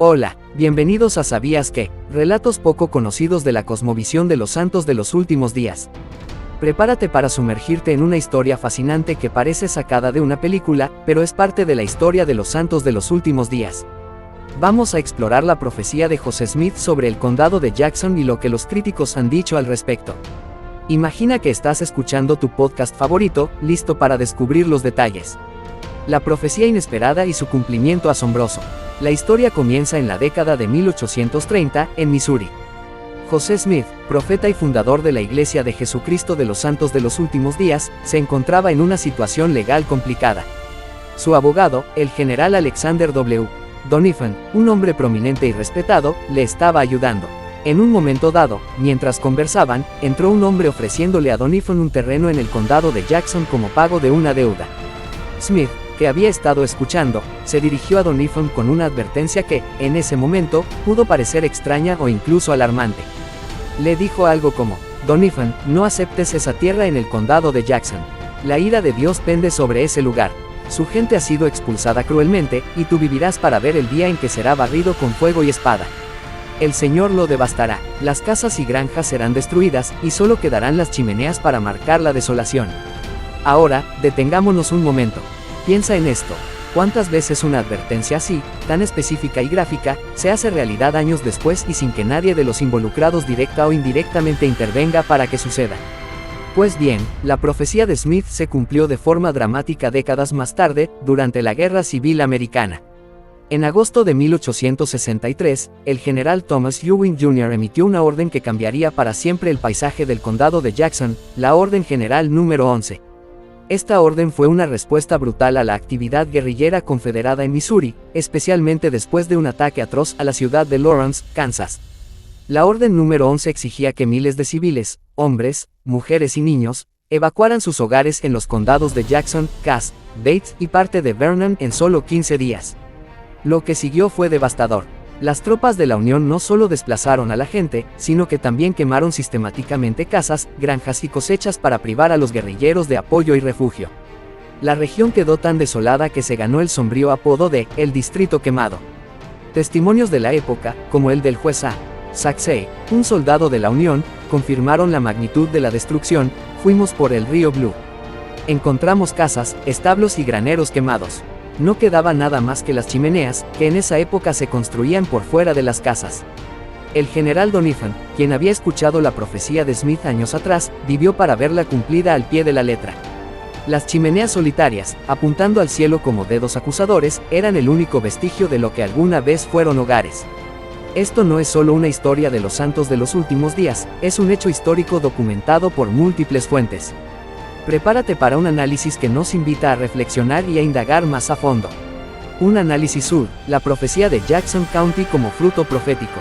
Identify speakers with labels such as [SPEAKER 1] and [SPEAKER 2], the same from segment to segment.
[SPEAKER 1] Hola, bienvenidos a ¿Sabías qué? Relatos poco conocidos de la cosmovisión de los santos de los últimos días. Prepárate para sumergirte en una historia fascinante que parece sacada de una película, pero es parte de la historia de los santos de los últimos días. Vamos a explorar la profecía de José Smith sobre el condado de Jackson y lo que los críticos han dicho al respecto. Imagina que estás escuchando tu podcast favorito, listo para descubrir los detalles. La profecía inesperada y su cumplimiento asombroso. La historia comienza en la década de 1830, en Missouri. José Smith, profeta y fundador de la Iglesia de Jesucristo de los Santos de los Últimos Días, se encontraba en una situación legal complicada. Su abogado, el general Alexander W. Doniphan, un hombre prominente y respetado, le estaba ayudando. En un momento dado, mientras conversaban, entró un hombre ofreciéndole a Doniphan un terreno en el condado de Jackson como pago de una deuda. Smith, que había estado escuchando, se dirigió a Doniphan con una advertencia que, en ese momento, pudo parecer extraña o incluso alarmante. Le dijo algo como: Doniphan, no aceptes esa tierra en el condado de Jackson. La ira de Dios pende sobre ese lugar. Su gente ha sido expulsada cruelmente, y tú vivirás para ver el día en que será barrido con fuego y espada. El Señor lo devastará, las casas y granjas serán destruidas, y solo quedarán las chimeneas para marcar la desolación. Ahora, detengámonos un momento. Piensa en esto. ¿Cuántas veces una advertencia así, tan específica y gráfica, se hace realidad años después y sin que nadie de los involucrados directa o indirectamente intervenga para que suceda? Pues bien, la profecía de Smith se cumplió de forma dramática décadas más tarde, durante la Guerra Civil Americana. En agosto de 1863, el general Thomas Ewing Jr. emitió una orden que cambiaría para siempre el paisaje del condado de Jackson, la Orden General número 11. Esta orden fue una respuesta brutal a la actividad guerrillera confederada en Missouri, especialmente después de un ataque atroz a la ciudad de Lawrence, Kansas. La orden número 11 exigía que miles de civiles, hombres, mujeres y niños, evacuaran sus hogares en los condados de Jackson, Cass, Bates y parte de Vernon en solo 15 días. Lo que siguió fue devastador. Las tropas de la Unión no solo desplazaron a la gente, sino que también quemaron sistemáticamente casas, granjas y cosechas para privar a los guerrilleros de apoyo y refugio. La región quedó tan desolada que se ganó el sombrío apodo de «el Distrito Quemado». Testimonios de la época, como el del juez A. Saxey, un soldado de la Unión, confirmaron la magnitud de la destrucción. Fuimos por el río Blue. Encontramos casas, establos y graneros quemados. No quedaba nada más que las chimeneas, que en esa época se construían por fuera de las casas. El general Doniphan, quien había escuchado la profecía de Smith años atrás, vivió para verla cumplida al pie de la letra. Las chimeneas solitarias, apuntando al cielo como dedos acusadores, eran el único vestigio de lo que alguna vez fueron hogares. Esto no es solo una historia de los santos de los últimos días, es un hecho histórico documentado por múltiples fuentes. Prepárate para un análisis que nos invita a reflexionar y a indagar más a fondo. Un análisis sur, la profecía de Jackson County como fruto profético.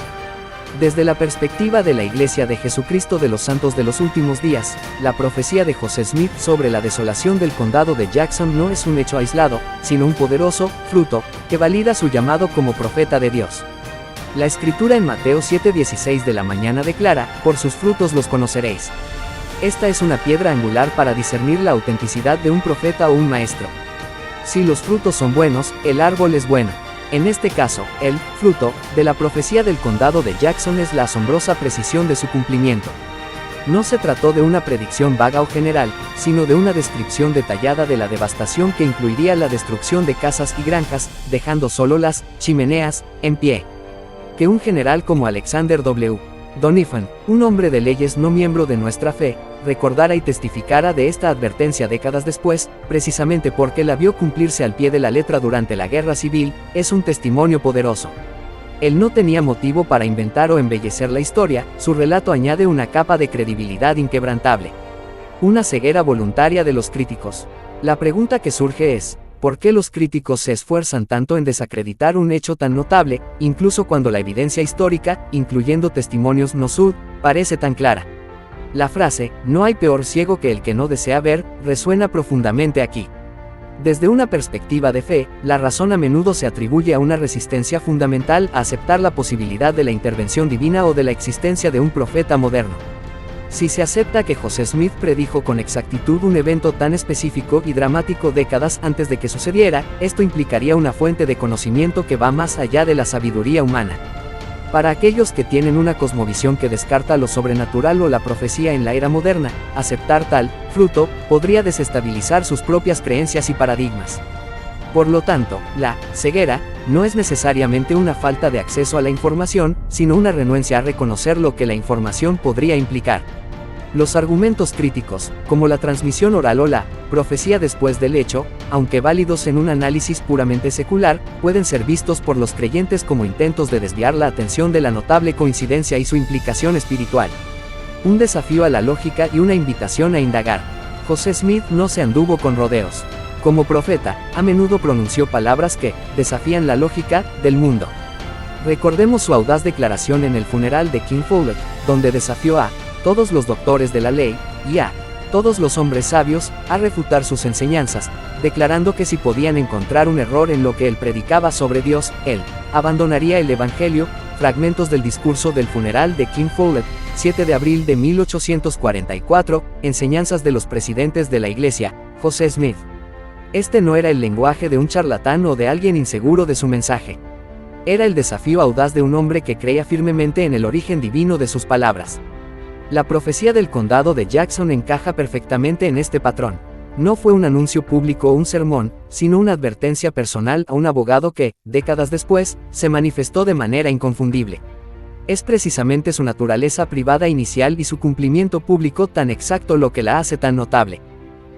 [SPEAKER 1] Desde la perspectiva de la Iglesia de Jesucristo de los Santos de los Últimos Días, la profecía de José Smith sobre la desolación del condado de Jackson no es un hecho aislado, sino un poderoso fruto que valida su llamado como profeta de Dios. La escritura en Mateo 7:16 de la mañana declara: por sus frutos los conoceréis. Esta es una piedra angular para discernir la autenticidad de un profeta o un maestro. Si los frutos son buenos, el árbol es bueno. En este caso, el fruto de la profecía del condado de Jackson es la asombrosa precisión de su cumplimiento. No se trató de una predicción vaga o general, sino de una descripción detallada de la devastación que incluiría la destrucción de casas y granjas, dejando solo las chimeneas en pie. Que un general como Alexander W. Doniphan, un hombre de leyes no miembro de nuestra fe, recordara y testificara de esta advertencia décadas después, precisamente porque la vio cumplirse al pie de la letra durante la Guerra Civil, es un testimonio poderoso. Él no tenía motivo para inventar o embellecer la historia, su relato añade una capa de credibilidad inquebrantable. Una ceguera voluntaria de los críticos. La pregunta que surge es: ¿por qué los críticos se esfuerzan tanto en desacreditar un hecho tan notable, incluso cuando la evidencia histórica, incluyendo testimonios no sud, parece tan clara? La frase, no hay peor ciego que el que no desea ver, resuena profundamente aquí. Desde una perspectiva de fe, la razón a menudo se atribuye a una resistencia fundamental a aceptar la posibilidad de la intervención divina o de la existencia de un profeta moderno. Si se acepta que José Smith predijo con exactitud un evento tan específico y dramático décadas antes de que sucediera, esto implicaría una fuente de conocimiento que va más allá de la sabiduría humana. Para aquellos que tienen una cosmovisión que descarta lo sobrenatural o la profecía en la era moderna, aceptar tal fruto podría desestabilizar sus propias creencias y paradigmas. Por lo tanto, la ceguera no es necesariamente una falta de acceso a la información, sino una renuencia a reconocer lo que la información podría implicar. Los argumentos críticos, como la transmisión oral o la profecía después del hecho, aunque válidos en un análisis puramente secular, pueden ser vistos por los creyentes como intentos de desviar la atención de la notable coincidencia y su implicación espiritual. Un desafío a la lógica y una invitación a indagar. José Smith no se anduvo con rodeos. Como profeta, a menudo pronunció palabras que desafían la lógica del mundo. Recordemos su audaz declaración en el funeral de King Follett, donde desafió a todos los doctores de la ley, y a todos los hombres sabios, a refutar sus enseñanzas, declarando que si podían encontrar un error en lo que él predicaba sobre Dios, él abandonaría el Evangelio. Fragmentos del discurso del funeral de King Follett, 7 de abril de 1844, enseñanzas de los presidentes de la Iglesia, José Smith. Este no era el lenguaje de un charlatán o de alguien inseguro de su mensaje. Era el desafío audaz de un hombre que creía firmemente en el origen divino de sus palabras. La profecía del condado de Jackson encaja perfectamente en este patrón. No fue un anuncio público o un sermón, sino una advertencia personal a un abogado que, décadas después, se manifestó de manera inconfundible. Es precisamente su naturaleza privada inicial y su cumplimiento público tan exacto lo que la hace tan notable.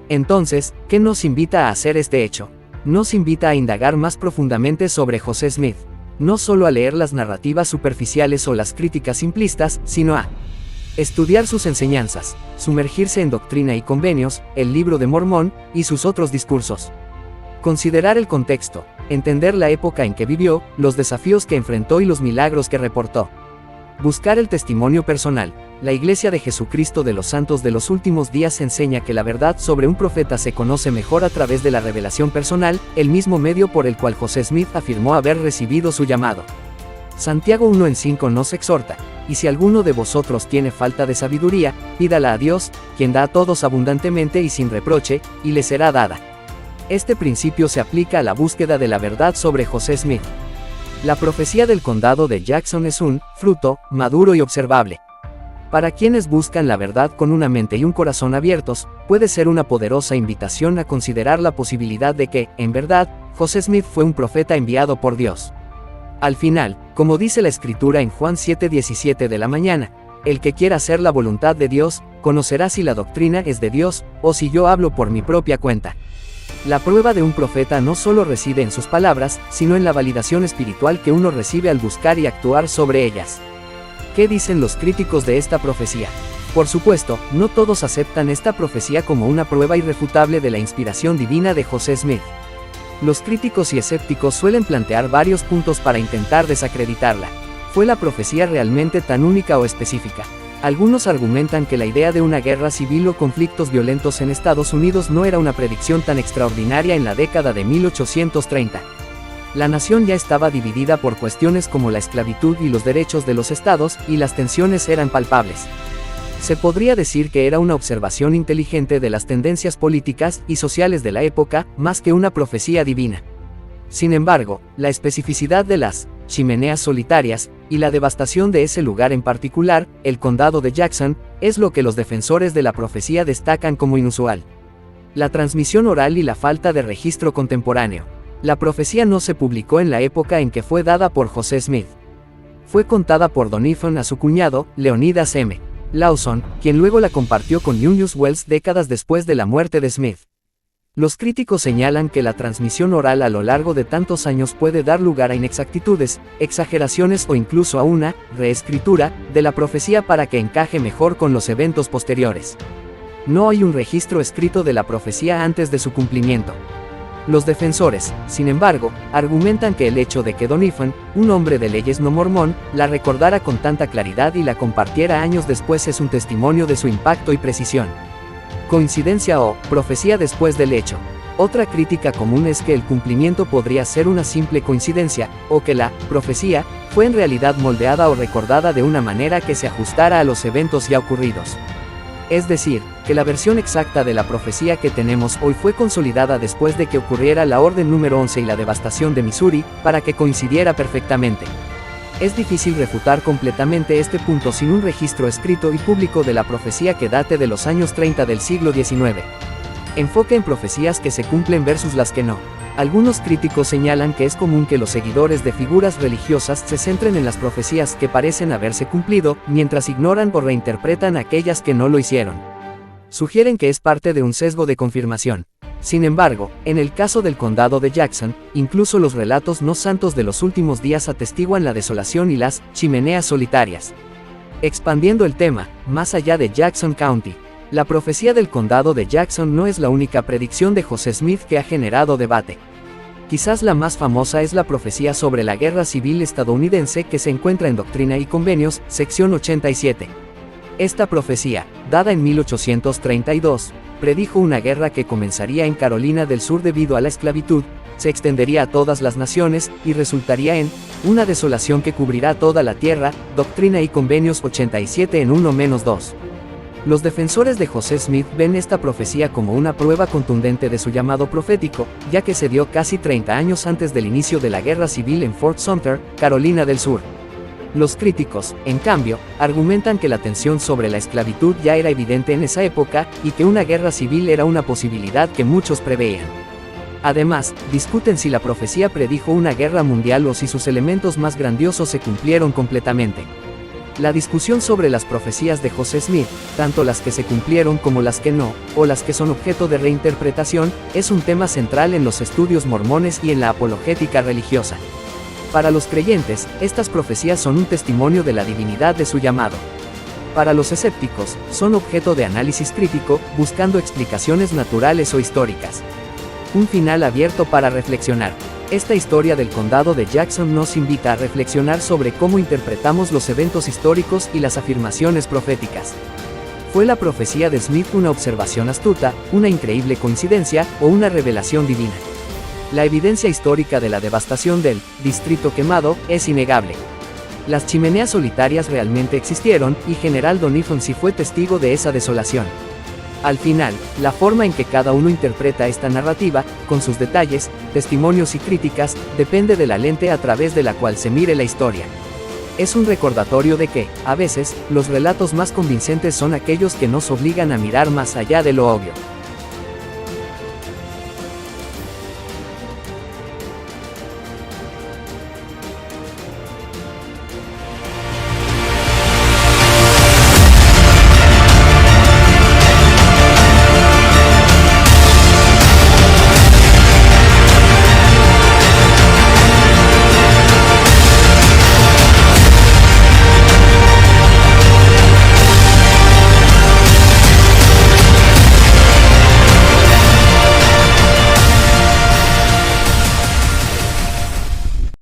[SPEAKER 1] Entonces, ¿qué nos invita a hacer este hecho? Nos invita a indagar más profundamente sobre José Smith. No solo a leer las narrativas superficiales o las críticas simplistas, sino a estudiar sus enseñanzas, sumergirse en Doctrina y Convenios, el Libro de Mormón, y sus otros discursos. Considerar el contexto, entender la época en que vivió, los desafíos que enfrentó y los milagros que reportó. Buscar el testimonio personal. La Iglesia de Jesucristo de los Santos de los Últimos Días enseña que la verdad sobre un profeta se conoce mejor a través de la revelación personal, el mismo medio por el cual José Smith afirmó haber recibido su llamado. Santiago 1:5 nos exhorta: y si alguno de vosotros tiene falta de sabiduría, pídala a Dios, quien da a todos abundantemente y sin reproche, y le será dada. Este principio se aplica a la búsqueda de la verdad sobre José Smith. La profecía del condado de Jackson es un fruto maduro y observable. Para quienes buscan la verdad con una mente y un corazón abiertos, puede ser una poderosa invitación a considerar la posibilidad de que, en verdad, José Smith fue un profeta enviado por Dios. Al final, como dice la Escritura en Juan 7:17 de la mañana, el que quiera hacer la voluntad de Dios, conocerá si la doctrina es de Dios, o si yo hablo por mi propia cuenta. La prueba de un profeta no solo reside en sus palabras, sino en la validación espiritual que uno recibe al buscar y actuar sobre ellas. ¿Qué dicen los críticos de esta profecía? Por supuesto, no todos aceptan esta profecía como una prueba irrefutable de la inspiración divina de José Smith. Los críticos y escépticos suelen plantear varios puntos para intentar desacreditarla. ¿Fue la profecía realmente tan única o específica? Algunos argumentan que la idea de una guerra civil o conflictos violentos en Estados Unidos no era una predicción tan extraordinaria en la década de 1830. La nación ya estaba dividida por cuestiones como la esclavitud y los derechos de los estados, y las tensiones eran palpables. Se podría decir que era una observación inteligente de las tendencias políticas y sociales de la época, más que una profecía divina. Sin embargo, la especificidad de las chimeneas solitarias, y la devastación de ese lugar en particular, el condado de Jackson, es lo que los defensores de la profecía destacan como inusual. La transmisión oral y la falta de registro contemporáneo. La profecía no se publicó en la época en que fue dada por José Smith. Fue contada por Doniphan a su cuñado, Leonidas M. Lawson, quien luego la compartió con Junius Wells décadas después de la muerte de Smith. Los críticos señalan que la transmisión oral a lo largo de tantos años puede dar lugar a inexactitudes, exageraciones o incluso a una reescritura de la profecía para que encaje mejor con los eventos posteriores. No hay un registro escrito de la profecía antes de su cumplimiento. Los defensores, sin embargo, argumentan que el hecho de que Doniphan, un hombre de leyes no mormón, la recordara con tanta claridad y la compartiera años después es un testimonio de su impacto y precisión. Coincidencia o profecía después del hecho. Otra crítica común es que el cumplimiento podría ser una simple coincidencia, o que la profecía fue en realidad moldeada o recordada de una manera que se ajustara a los eventos ya ocurridos. Es decir, que la versión exacta de la profecía que tenemos hoy fue consolidada después de que ocurriera la Orden número 11 y la devastación de Missouri, para que coincidiera perfectamente. Es difícil refutar completamente este punto sin un registro escrito y público de la profecía que date de los años 30 del siglo XIX. Enfoque en profecías que se cumplen versus las que no. Algunos críticos señalan que es común que los seguidores de figuras religiosas se centren en las profecías que parecen haberse cumplido, mientras ignoran o reinterpretan aquellas que no lo hicieron. Sugieren que es parte de un sesgo de confirmación. Sin embargo, en el caso del condado de Jackson, incluso los relatos no santos de los últimos días atestiguan la desolación y las chimeneas solitarias. Expandiendo el tema, más allá de Jackson County, la profecía del condado de Jackson no es la única predicción de José Smith que ha generado debate. Quizás la más famosa es la profecía sobre la Guerra Civil estadounidense que se encuentra en Doctrina y Convenios, sección 87. Esta profecía, dada en 1832, predijo una guerra que comenzaría en Carolina del Sur debido a la esclavitud, se extendería a todas las naciones, y resultaría en una desolación que cubrirá toda la tierra, Doctrina y Convenios 87 en 1-2. Los defensores de José Smith ven esta profecía como una prueba contundente de su llamado profético, ya que se dio casi 30 años antes del inicio de la Guerra Civil en Fort Sumter, Carolina del Sur. Los críticos, en cambio, argumentan que la tensión sobre la esclavitud ya era evidente en esa época, y que una guerra civil era una posibilidad que muchos preveían. Además, discuten si la profecía predijo una guerra mundial o si sus elementos más grandiosos se cumplieron completamente. La discusión sobre las profecías de José Smith, tanto las que se cumplieron como las que no, o las que son objeto de reinterpretación, es un tema central en los estudios mormones y en la apologética religiosa. Para los creyentes, estas profecías son un testimonio de la divinidad de su llamado. Para los escépticos, son objeto de análisis crítico, buscando explicaciones naturales o históricas. Un final abierto para reflexionar. Esta historia del condado de Jackson nos invita a reflexionar sobre cómo interpretamos los eventos históricos y las afirmaciones proféticas. ¿Fue la profecía de Smith una observación astuta, una increíble coincidencia, o una revelación divina? La evidencia histórica de la devastación del Distrito Quemado es innegable. Las chimeneas solitarias realmente existieron, y General Doniphan fue testigo de esa desolación. Al final, la forma en que cada uno interpreta esta narrativa, con sus detalles, testimonios y críticas, depende de la lente a través de la cual se mire la historia. Es un recordatorio de que, a veces, los relatos más convincentes son aquellos que nos obligan a mirar más allá de lo obvio.